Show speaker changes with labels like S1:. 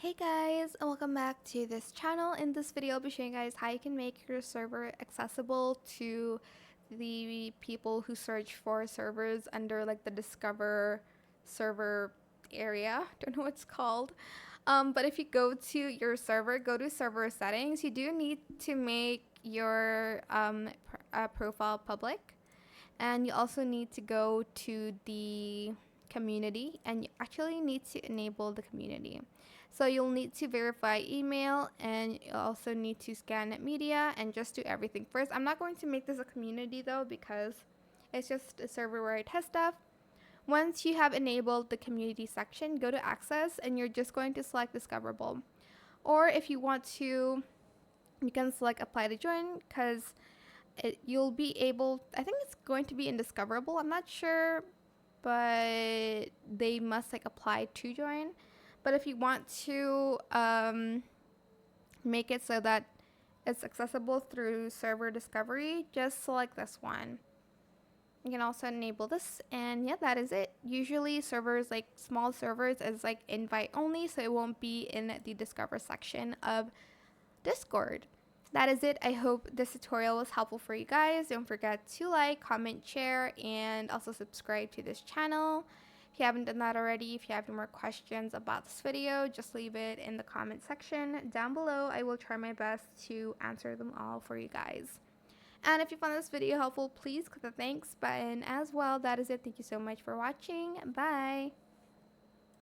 S1: Hey guys, and welcome back to this channel. In this video, I'll be showing you guys how you can make your server accessible to the people who search for servers under like the Discover server area. Don't know what it's called. But if you go to your server, go to server settings, you do need to make your profile public. And you also need to go to the community, and you actually need to enable the community. So you'll need to verify email, and you also need to scan media and just do everything first. I'm not going to make this a community though, because it's just a server where I test stuff. Once you have enabled the community section, go to access and you're just going to select discoverable. Or if you want to, you can select apply to join, because you'll be able, I think it's going to be indiscoverable, I'm not sure, but they must like apply to join. But if you want to make it so that it's accessible through server discovery, just select this one. You can also enable this, and yeah, that is it. Usually servers, like small servers, is like invite only, so it won't be in the discover section of Discord. That is it. I hope this tutorial was helpful for you guys. Don't forget to like, comment, share, and also subscribe to this channel. If you haven't done that already, if you have any more questions about this video, just leave it in the comment section down below. I will try my best to answer them all for you guys. And if you found this video helpful, please click the thanks button as well. That is it. Thank you so much for watching. Bye.